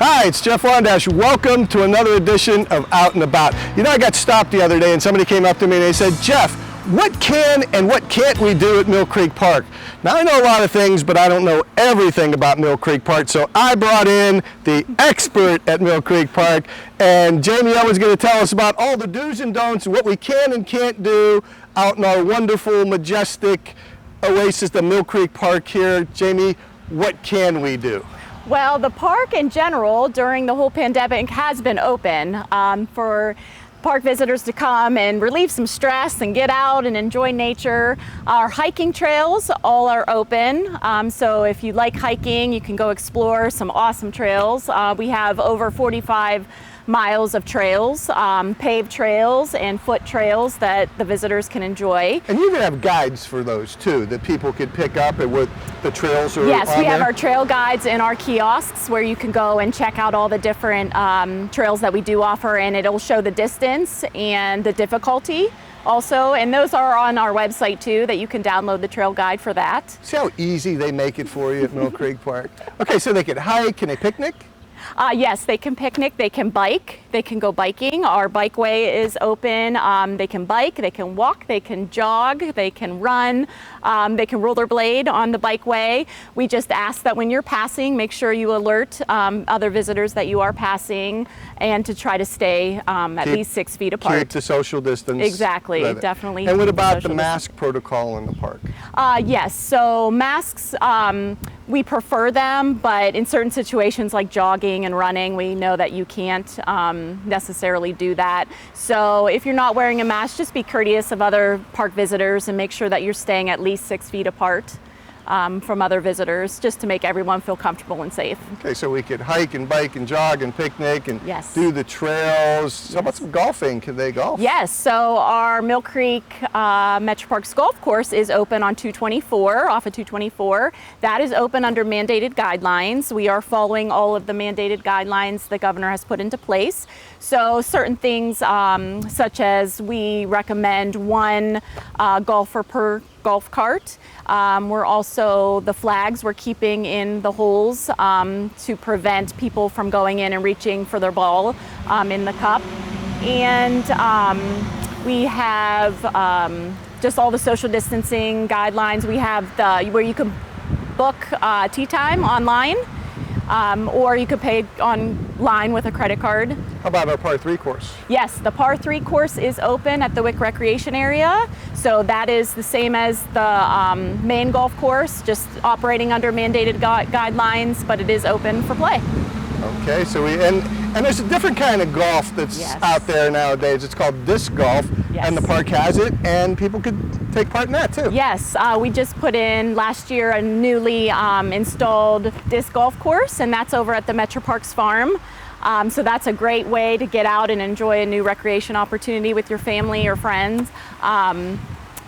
Hi, it's Jeff Ondash. Welcome to another edition of Out and About. You know, I got stopped the other day and somebody came up to me and they said, Jeff, what can and what can't we do at Mill Creek Park? Now, I know a lot of things, but I don't know everything about Mill Creek Park, so I brought in the expert at Mill Creek Park, and Jaime Yohman is going to tell us about all the do's and don'ts, what we can and can't do out in our wonderful, majestic oasis, the Mill Creek Park here. Jaime, what can we do? Well, the park in general during the whole pandemic has been open for park visitors to come and relieve some stress and get out and enjoy nature. Our hiking trails all are open, so if you like hiking, you can go explore some awesome trails. We have over 45 miles of trails, paved trails and foot trails that the visitors can enjoy. And you even have guides for those too, that people could pick up and what the trails are. Yes, we have there. our trail guides in our kiosks where you can go and check out all the different trails that we do offer, and it'll show the distance and the difficulty also, and those are on our website too, that you can download the trail guide for that. See how easy they make it for you at Mill Creek Park? Okay, so they can hike, can they picnic? Yes, they can picnic, they can bike, they can go biking. Our bikeway is open. They can bike, they can walk, they can jog, they can run, they can rollerblade on the bikeway. We just ask that when you're passing, make sure you alert other visitors that you are passing, and to try to stay at least 6 feet apart. Keep the social distance. Exactly, definitely. And what about the mask protocol in the park? Yes, so masks, we prefer them, but in certain situations like jogging and running, we know that you can't necessarily do that. So if you're not wearing a mask, just be courteous of other park visitors and make sure that you're staying at least 6 feet apart from other visitors, just to make everyone feel comfortable and safe. Okay, so we could hike and bike and jog and picnic and Yes. do the trails. How about some golfing? Can they golf? Yes, so our Mill Creek MetroParks golf course is open on 224, off of 224. That is open under mandated guidelines. We are following all of the mandated guidelines the governor has put into place. So certain things such as we recommend one golfer per golf cart. We're also, the flags we're keeping in the holes to prevent people from going in and reaching for their ball in the cup. And we have just all the social distancing guidelines. We have where you can book tee time online, or you could pay online with a credit card. How about our par 3 course? Yes, the par 3 course is open at the Wick Recreation Area. So that is the same as the main golf course, just operating under mandated guidelines, but it is open for play. Okay, so and there's a different kind of golf that's out there nowadays. It's called disc golf, and the park has it, and people could take part in that too. Yes, we just put in last year a newly installed disc golf course, and that's over at the MetroParks farm. So that's a great way to get out and enjoy a new recreation opportunity with your family or friends.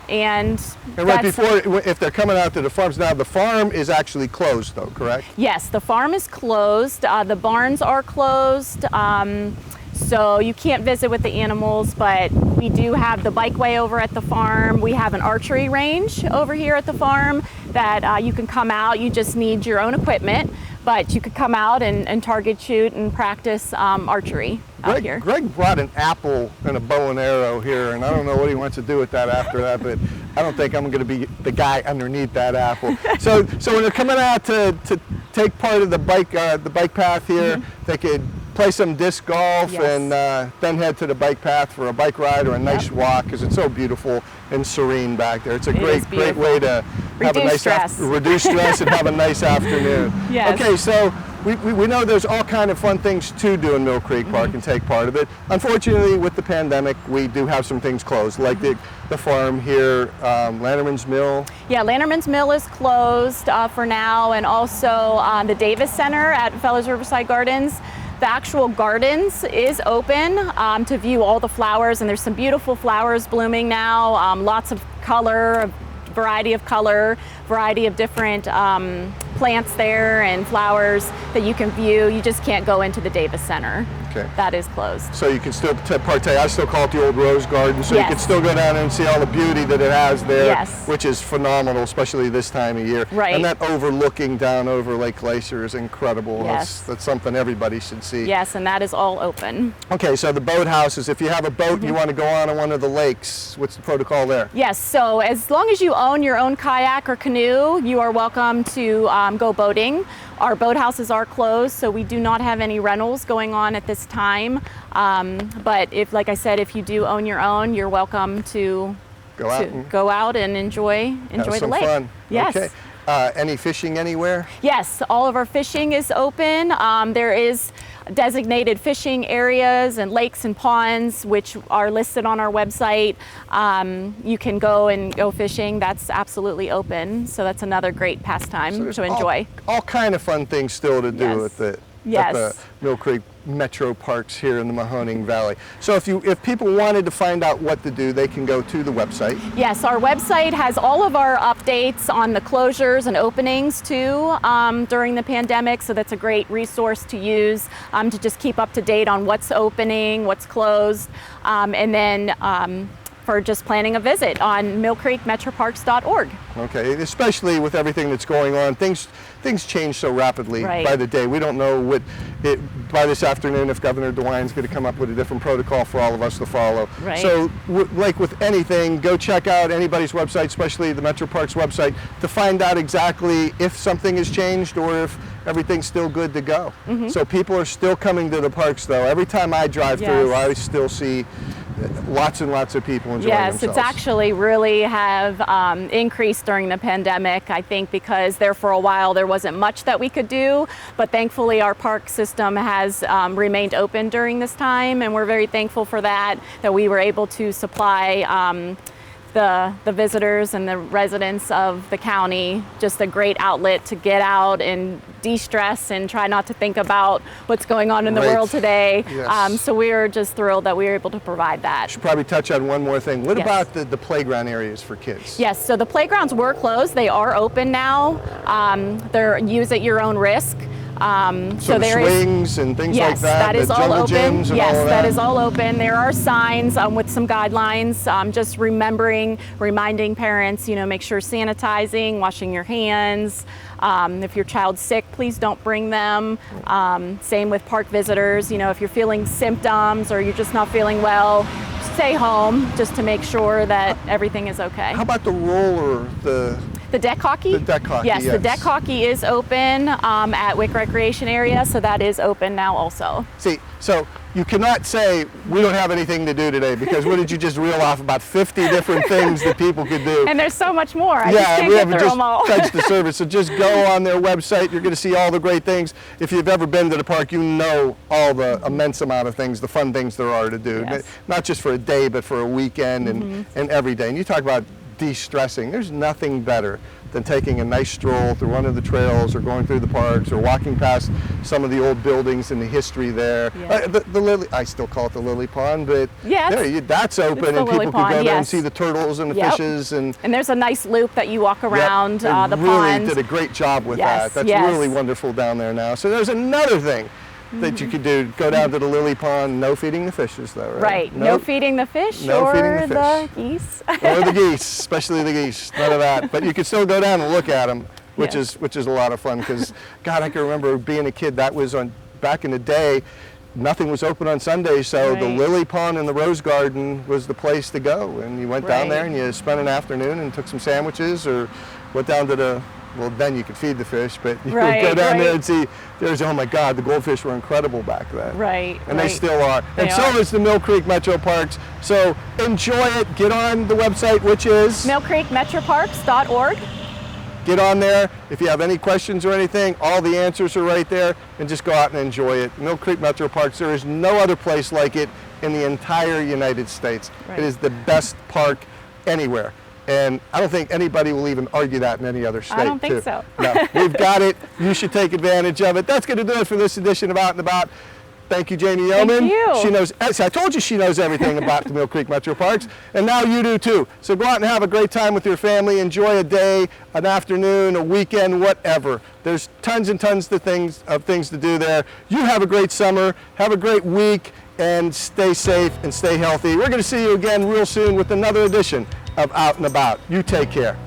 And right before, if they're coming out to the farms now, the farm is actually closed though, correct? Yes, the farm is closed. The barns are closed. So you can't visit with the animals, but we do have the bikeway over at the farm. We have an archery range over here at the farm that you can come out. You just need your own equipment, but you could come out and target shoot and practice archery out here. Greg brought an apple and a bow and arrow here, and I don't know what he wants to do with that after that, but I don't think I'm going to be the guy underneath that apple. So when they're coming out to take part of the bike path here, they could play some disc golf and then head to the bike path for a bike ride or a nice walk, because it's so beautiful and serene back there. It's a great way to have a nice reduce stress and have a nice afternoon. Yes. Okay, so we know there's all kind of fun things to do in Mill Creek Park and take part of it. Unfortunately, with the pandemic, we do have some things closed, like the farm here, Lanterman's Mill. Yeah, Lanterman's Mill is closed for now, and also the Davis Center at Fellows Riverside Gardens. The actual gardens is open to view all the flowers, and there's some beautiful flowers blooming now, lots of color, variety of different plants there and flowers that you can view. You just can't go into the Davis Center. Okay. That is closed. So you can still partake. I still call it the old Rose Garden. So Yes. you can still go down there and see all the beauty that it has there, Yes. which is phenomenal, especially this time of year. Right. And that overlooking down over Lake Glacier is incredible. Yes. That's something everybody should see. Yes, and that is all open. Okay, so the boathouses, if you have a boat and you want to go on one of the lakes, what's the protocol there? Yes, so as long as you own your own kayak or canoe, you are welcome to go boating. Our boathouses are closed, so we do not have any rentals going on at this time. But if, like I said, if you do own your own, you're welcome to go out and enjoy the some lake. Fun. Yes. Okay. Any fishing anywhere? Yes, all of our fishing is open. There is designated fishing areas and lakes and ponds which are listed on our website. You can go fishing. That's absolutely open. So that's another great pastime to enjoy. All kind of fun things still to do at the Mill Creek MetroParks here in the Mahoning Valley. So if people wanted to find out what to do, they can go to the website. Yes, our website has all of our updates on the closures and openings too during the pandemic. So that's a great resource to use to just keep up to date on what's opening, what's closed, and then for just planning a visit on millcreekmetroparks.org. Okay, especially with everything that's going on, things change so rapidly by the day. We don't know by this afternoon if Governor DeWine's going to come up with a different protocol for all of us to follow. Right. So, like with anything, go check out anybody's website, especially the MetroParks website, to find out exactly if something has changed or if everything's still good to go. So people are still coming to the parks, though. Every time I drive through, I still see lots and lots of people enjoying themselves. It's actually really have increased during the pandemic, I think, because there for a while there wasn't much that we could do, but thankfully our park system has remained open during this time, and we're very thankful for that we were able to supply the visitors and the residents of the county just a great outlet to get out and de-stress and try not to think about what's going on in the world today. Yes. So we're just thrilled that we were able to provide that. Should probably touch on one more thing. What about the playground areas for kids? Yes, so the playgrounds were closed. They are open now. They're use at your own risk. So there swings and things like that. Yes, that is all open. Yes, that is all open. There are signs with some guidelines. Just reminding parents, make sure sanitizing, washing your hands. If your child's sick, please don't bring them. Same with park visitors. If you're feeling symptoms or you're just not feeling well, stay home just to make sure that everything is okay. How about the roller, the deck hockey? The deck hockey, yes. The deck hockey is open at Wick Recreation Area, so that is open now also. See, so you cannot say we don't have anything to do today, because what did you just reel off? About 50 different things that people could do. And there's so much more. I just can't get through them all. Touched the surface. So just go on their website. You're going to see all the great things. If you've ever been to the park, you know all the immense amount of things, the fun things there are to do. Yes. Not just for a day, but for a weekend and every day. And you talk about de-stressing. There's nothing better than taking a nice stroll through one of the trails or going through the parks or walking past some of the old buildings and the history there. The lily, I still call it the lily pond, but that's open and people can go there and see the turtles and the fishes. And there's a nice loop that you walk around the pond. Really did a great job with that. That's really wonderful down there now. So there's another thing that you could do. Go down to the lily pond. No feeding the fishes, though, right? Right. No feeding the fish or the geese. Or the geese, especially the geese. None of that. But you could still go down and look at them, which is a lot of fun. Because God, I can remember being a kid. That was back in the day. Nothing was open on Sundays, so the lily pond and the rose garden was the place to go. And you went down there and you spent an afternoon and took some sandwiches, or went down to well, then you could feed the fish, but you would go down there and see, oh my God, the goldfish were incredible back then. And they still are. So is the Mill Creek MetroParks. So enjoy it. Get on the website, which is millcreekmetroparks.org. Get on there. If you have any questions or anything, all the answers are right there, and just go out and enjoy it. Mill Creek MetroParks, there is no other place like it in the entire United States. It is the best park anywhere. And I don't think anybody will even argue that in any other state. I don't think so. No, we've got it. You should take advantage of it. That's going to do it for this edition of Out and About. Thank you, Jaime Yohman. Thank you. She knows, I told you she knows everything about the Mill Creek MetroParks, and now you do too. So go out and have a great time with your family. Enjoy a day, an afternoon, a weekend, whatever. There's tons and tons of things to do there. You have a great summer, have a great week, and stay safe and stay healthy. We're going to see you again real soon with another edition of Out and About. You take care.